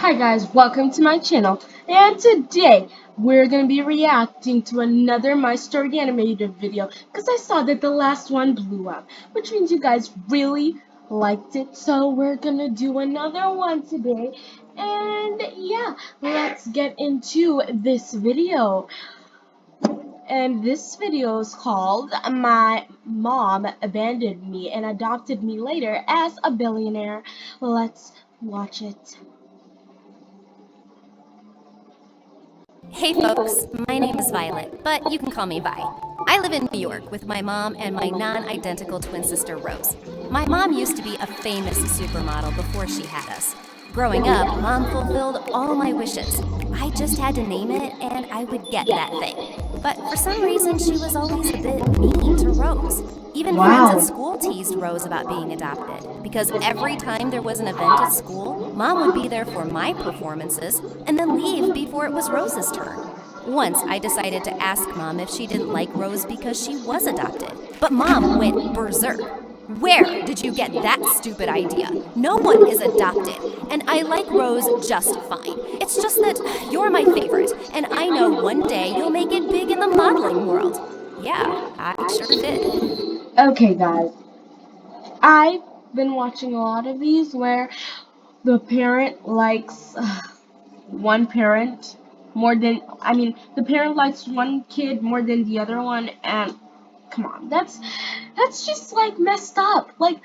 Hi guys, welcome to my channel, and today we're going to be reacting to another My Story animated video because I saw that the last one blew up, which means you guys really liked it, so we're going to do another one today, and yeah, let's get into this video. And this video is called My Mom Abandoned Me and Adopted Me Later as a Billionaire. Let's watch it. Hey folks, my name is Violet, but you can call me Vi. I live in New York with my mom and my non-identical twin sister Rose. My mom used to be a famous supermodel before she had us. Growing up, mom fulfilled all my wishes. I just had to name it and I would get that thing. But for some reason, she was always a bit mean to Rose. Even friends at school teased Rose about being adopted, because every time there was an event at school, mom would be there for my performances and then leave before it was Rose's turn. Once I decided to ask mom if she didn't like Rose because she was adopted, but mom went berserk. Where did you get that stupid idea? No one is adopted, and I like Rose just fine. It's just that you're my favorite, and I know one day you'll make it big in the modeling world. Yeah, I sure did. Okay, guys, I've been watching a lot of these where the parent likes one parent more than, the parent likes one kid more than the other one, and come on, that's just like messed up. Like,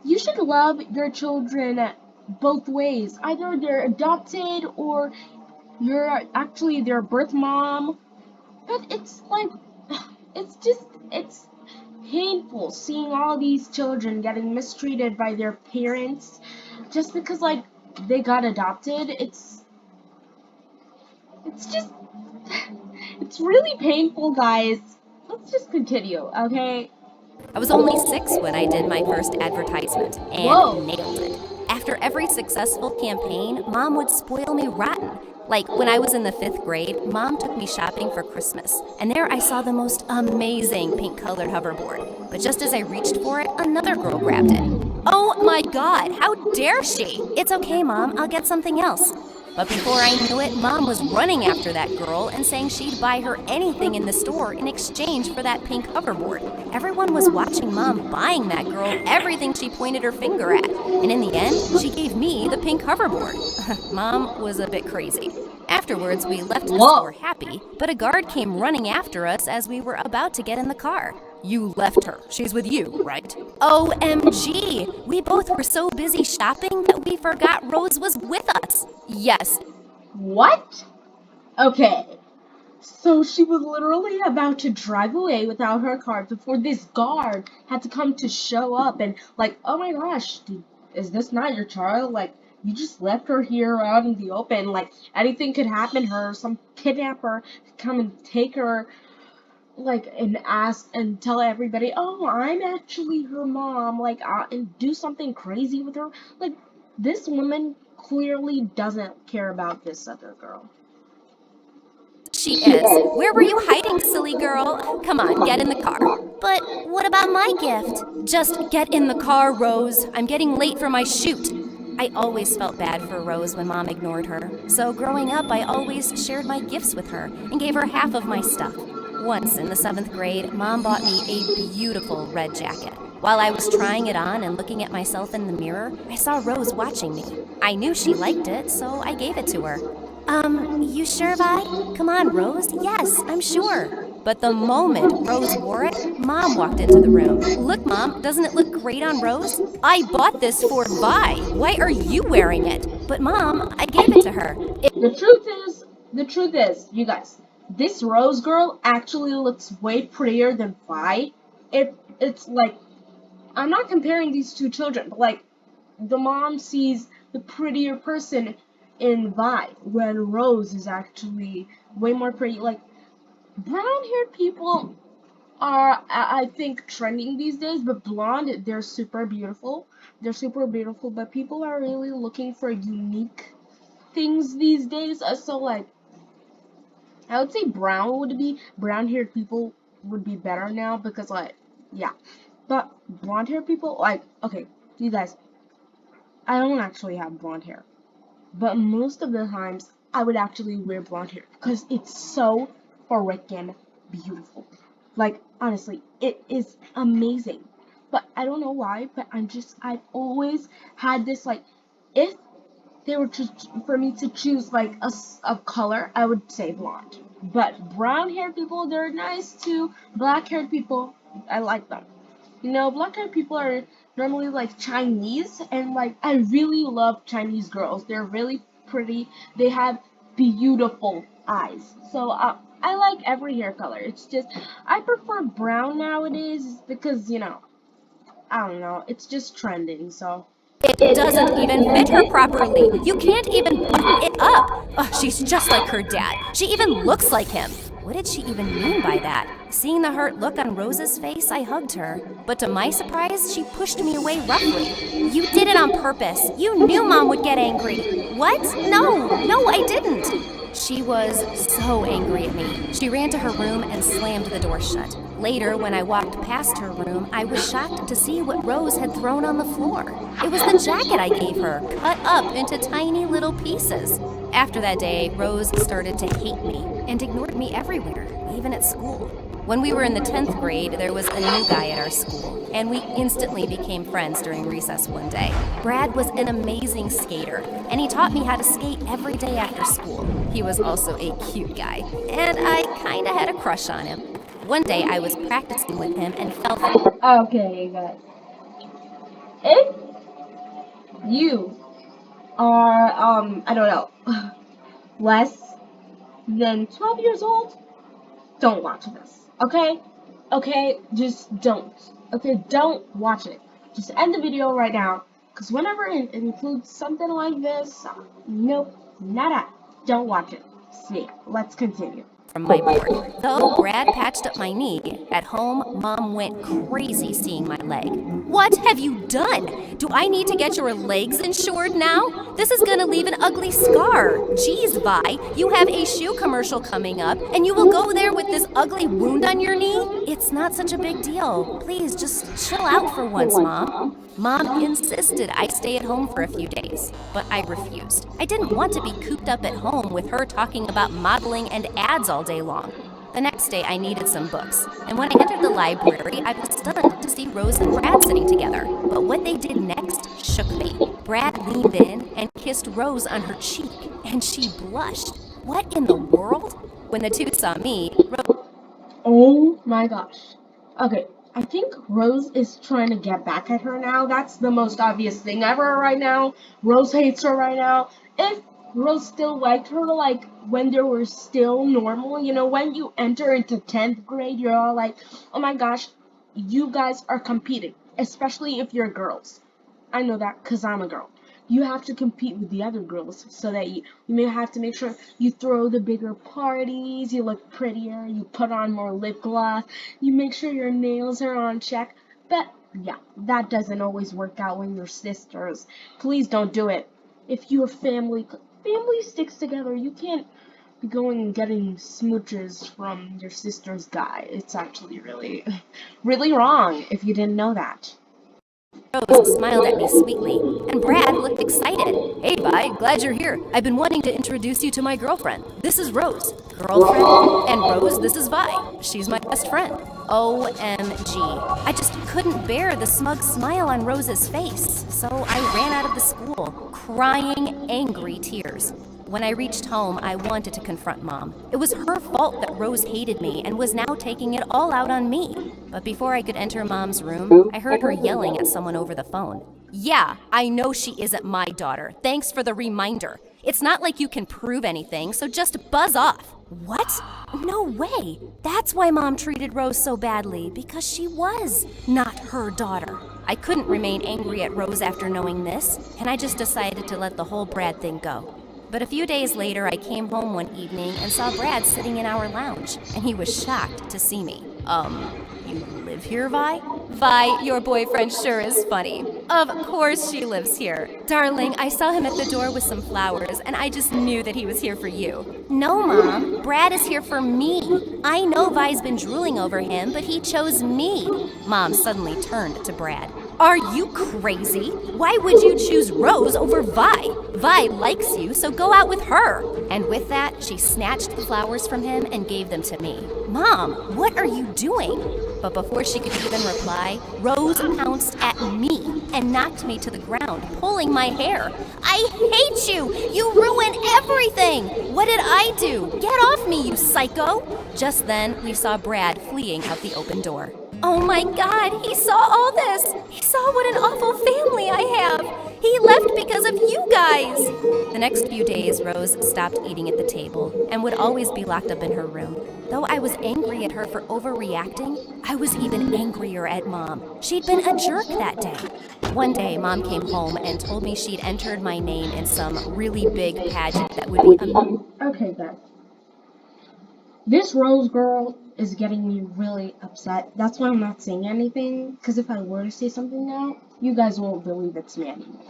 you should love your children both ways. Either they're adopted or you're actually their birth mom. But it's like, it's painful seeing all these children getting mistreated by their parents just because, like, they got adopted. It's just, it's really painful, guys. Let's just continue, okay? I was only 6 when I did my first advertisement and Whoa. nailed it. After every successful campaign, mom would spoil me rotten. Like when I was in the 5th grade, mom took me shopping for Christmas, and there I saw the most amazing pink-colored hoverboard. But just as I reached for it, another girl grabbed it. Oh my god, how dare she! It's okay, mom, I'll get something else. But before I knew it, mom was running after that girl and saying she'd buy her anything in the store in exchange for that pink hoverboard. Everyone was watching mom buying that girl everything she pointed her finger at. And in the end, she gave me the pink hoverboard. Mom was a bit crazy. Afterwards, we left the store happy, but a guard came running after us as we were about to get in the car. You left her. She's with you, right? OMG! We both were so busy shopping that we forgot Rose was with us. Yes. What? Okay. So she was literally about to drive away without her car before this guard had to come to show up and, like, oh my gosh, is this not your child? Like, you just left her here out in the open. Like, anything could happen to her. Some kidnapper could come and take her, like, and ask and tell everybody, oh, I'm actually her mom. Like, and do something crazy with her. Like, this woman clearly doesn't care about this other girl. She is. Where were you hiding, silly girl? Come on, get in the car. But what about my gift? Just get in the car, Rose. I'm getting late for my shoot. I always felt bad for Rose when mom ignored her. So growing up, I always shared my gifts with her and gave her half of my stuff. Once in the 7th grade, mom bought me a beautiful red jacket. While I was trying it on and looking at myself in the mirror, I saw Rose watching me. I knew she liked it, so I gave it to her. You sure, Vi? Come on, Rose. Yes, I'm sure. But the moment Rose wore it, Mom walked into the room. Look, Mom, doesn't it look great on Rose? I bought this for Vi. Why are you wearing it? But Mom, I gave it to her. The truth is, you guys, this Rose girl actually looks way prettier than Vi. It's like, I'm not comparing these two children, but like, the mom sees the prettier person in Vi, when Rose is actually way more pretty. Like, brown-haired people are, I think, trending these days, but blonde, they're super beautiful. They're super beautiful, but people are really looking for unique things these days. So, like, I would say brown-haired people would be better now because, like, yeah. But blonde-haired people, like, okay, you guys, I don't actually have blonde hair, but most of the times I would actually wear blonde hair because it's so freaking beautiful. Like, honestly, it is amazing. But I don't know why, but I've always had this, like, if they were for me to choose, like, a color, I would say blonde. But brown haired people, they're nice too. Black haired people, I like them. Black haired people are normally like Chinese, and like I really love Chinese girls. They're really pretty. They have beautiful eyes. So I like every hair color. It's just I prefer brown nowadays because I don't know. It's just trending. So It doesn't even fit her properly. You can't even button it up. Ugh, she's just like her dad. She even looks like him. What did she even mean by that? Seeing the hurt look on Rose's face, I hugged her. But to my surprise, she pushed me away roughly. You did it on purpose. You knew Mom would get angry. What? No, I didn't. She was so angry at me. She ran to her room and slammed the door shut. Later, when I walked past her room, I was shocked to see what Rose had thrown on the floor. It was the jacket I gave her, cut up into tiny little pieces. After that day, Rose started to hate me and ignored me everywhere, even at school. When we were in the 10th grade, there was a new guy at our school, and we instantly became friends during recess one day. Brad was an amazing skater, and he taught me how to skate every day after school. He was also a cute guy, and I kinda had a crush on him. One day I was practicing with him and fell. okay, guys. If you are I don't know less than 12 years old, don't watch this. Okay, just don't. Okay, don't watch it. Just end the video right now, because whenever it includes something like this, nope, nada. Don't watch it. See, let's continue. From my board. Though Brad patched up my knee, at home, Mom went crazy seeing my leg. What have you done? Do I need to get your legs insured now? This is gonna leave an ugly scar. Jeez, Vi, you have a shoe commercial coming up, and you will go there with this ugly wound on your knee? It's not such a big deal. Please, just chill out for once, Mom. Mom insisted I stay at home for a few days, but I refused. I didn't want to be cooped up at home with her talking about modeling and ads all day long. The next day, I needed some books, and when I entered the library, I was stunned to see Rose and Brad sitting together. But what they did next shook me. Brad leaned in and kissed Rose on her cheek, and she blushed. What in the world? When the two saw me, Rose... Oh my gosh. Okay, I think Rose is trying to get back at her now. That's the most obvious thing ever right now. Rose hates her right now. If Rose still liked her, like, when they were still normal, when you enter into 10th grade, you're all like, oh my gosh, you guys are competing, especially if you're girls. I know that because I'm a girl. You have to compete with the other girls so that you may have to make sure you throw the bigger parties, you look prettier, you put on more lip gloss, you make sure your nails are on check. But yeah, that doesn't always work out when you're sisters. Please don't do it. If your family sticks together, you can't be going and getting smooches from your sister's guy. It's actually really, really wrong if you didn't know that. Rose smiled at me sweetly, and Brad looked excited. Hey, Vi, glad you're here. I've been wanting to introduce you to my girlfriend. This is Rose. Girlfriend? And Rose, this is Vi. She's my best friend. OMG. I just couldn't bear the smug smile on Rose's face, so I ran out of the school, crying angry tears. When I reached home, I wanted to confront Mom. It was her fault that Rose hated me and was now taking it all out on me. But before I could enter Mom's room, I heard her yelling at someone over the phone. Yeah, I know she isn't my daughter. Thanks for the reminder. It's not like you can prove anything, so just buzz off. What? No way. That's why Mom treated Rose so badly, because she was not her daughter. I couldn't remain angry at Rose after knowing this, and I just decided to let the whole Brad thing go. But a few days later, I came home one evening and saw Brad sitting in our lounge, and he was shocked to see me. You live here, Vi? Vi, your boyfriend sure is funny. Of course she lives here. Darling, I saw him at the door with some flowers, and I just knew that he was here for you. No, Mom, Brad is here for me. I know Vi's been drooling over him, but he chose me. Mom suddenly turned to Brad. Are you crazy? Why would you choose Rose over Vi? Vi likes you, so go out with her. And with that, she snatched the flowers from him and gave them to me. Mom, what are you doing? But before she could even reply, Rose pounced at me and knocked me to the ground, pulling my hair. I hate you! You ruin everything! What did I do? Get off me, you psycho! Just then, we saw Brad fleeing out the open door. Oh my God, he saw all this! He saw what an awful family I have! He left because of you guys! The next few days, Rose stopped eating at the table and would always be locked up in her room. Though I was angry at her for overreacting, I was even angrier at Mom. She'd been a jerk that day. One day, Mom came home and told me she'd entered my name in some really big pageant that would be Okay, guys. This Rose girl is getting me really upset. That's why I'm not saying anything, because if I were to say something now, you guys won't believe it's me anymore.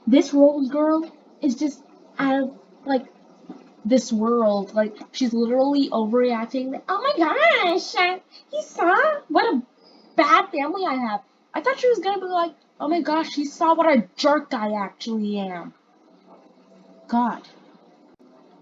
This Rose girl is just out of, like, this world. Like, she's literally overreacting. Like, oh my gosh, he saw what a bad family I have. I thought she was gonna be like, oh my gosh, he saw what a jerk I actually am. God.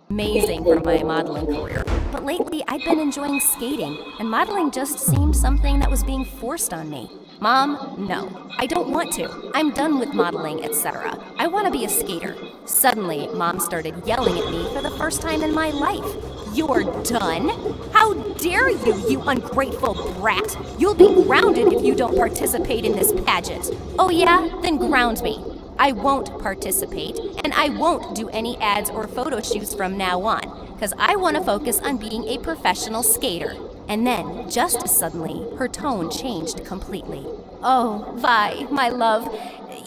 Amazing for my modeling career. But lately, I'd been enjoying skating, and modeling just seemed something that was being forced on me. Mom, no, I don't want to. I'm done with modeling, etc. I want to be a skater. Suddenly, Mom started yelling at me for the first time in my life. You're done? How dare you, you ungrateful brat! You'll be grounded if you don't participate in this pageant. Oh yeah? Then ground me. I won't participate, and I won't do any ads or photo shoots from now on, because I want to focus on being a professional skater. And then, just as suddenly, her tone changed completely. Oh, Vi, my love,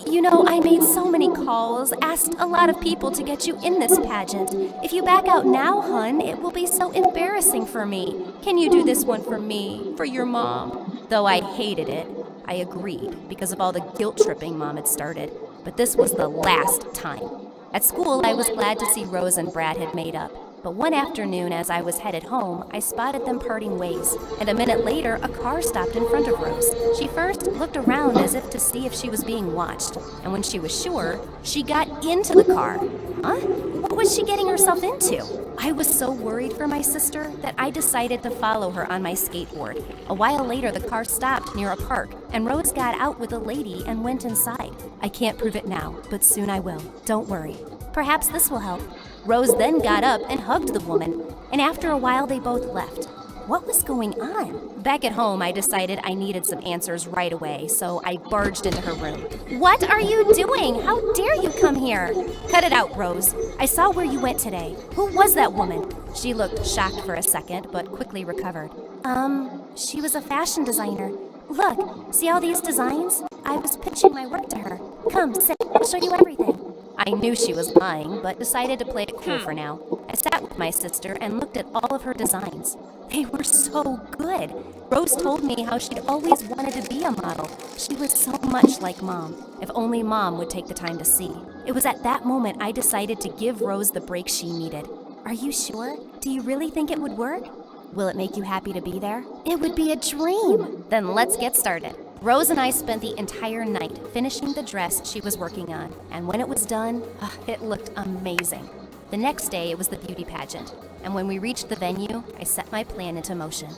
you know, I made so many calls, asked a lot of people to get you in this pageant. If you back out now, hun, it will be so embarrassing for me. Can you do this one for me, for your mom? Though I hated it, I agreed because of all the guilt tripping Mom had started. But this was the last time. At school, I was glad to see Rose and Brad had made up. But one afternoon, as I was headed home, I spotted them parting ways. And a minute later, a car stopped in front of Rose. She first looked around as if to see if she was being watched. And when she was sure, she got into the car. Huh? What was she getting herself into? I was so worried for my sister that I decided to follow her on my skateboard. A while later, the car stopped near a park, and Rose got out with a lady and went inside. I can't prove it now, but soon I will. Don't worry. Perhaps this will help. Rose then got up and hugged the woman, and after a while they both left. What was going on? Back at home, I decided I needed some answers right away, so I barged into her room. What are you doing? How dare you come here? Cut it out, Rose. I saw where you went today. Who was that woman? She looked shocked for a second, but quickly recovered. She was a fashion designer. Look, see all these designs? I was pitching my work to her. Come, sit. I'll show you everything. I knew she was lying, but decided to play it cool for now. I sat with my sister and looked at all of her designs. They were so good. Rose told me how she'd always wanted to be a model. She was so much like Mom. If only Mom would take the time to see. It was at that moment I decided to give Rose the break she needed. Are you sure? Do you really think it would work? Will it make you happy to be there? It would be a dream. Then let's get started. Rose and I spent the entire night finishing the dress she was working on, and when it was done, it looked amazing. The next day, it was the beauty pageant, and when we reached the venue, I set my plan into motion.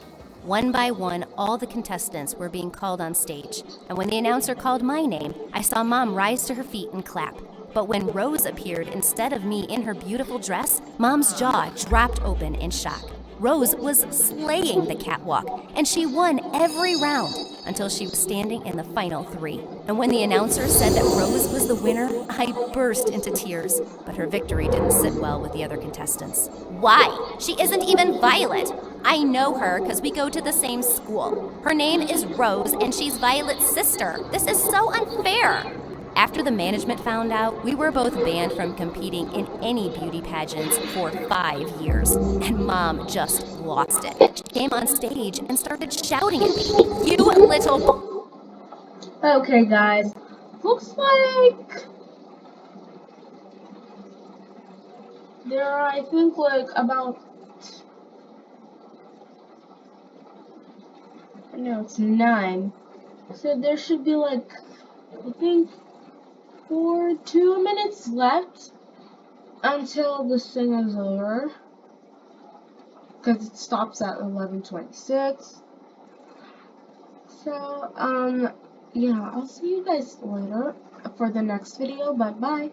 One by one, all the contestants were being called on stage, and when the announcer called my name, I saw Mom rise to her feet and clap. But when Rose appeared instead of me in her beautiful dress, Mom's jaw dropped open in shock. Rose was slaying the catwalk, and she won every round until she was standing in the final 3. And when the announcer said that Rose was the winner, I burst into tears. But her victory didn't sit well with the other contestants. Why? She isn't even Violet. I know her because we go to the same school. Her name is Rose, and she's Violet's sister. This is so unfair. After the management found out, we were both banned from competing in any beauty pageants for 5 years. And Mom just lost it. She came on stage and started shouting at me, "You little..." Okay, guys. Looks like there are, I think, like about... No, it's 9. So there should be like I think for 2 minutes left until this thing is over. Because it stops at 11:26. So, yeah, I'll see you guys later for the next video. Bye bye.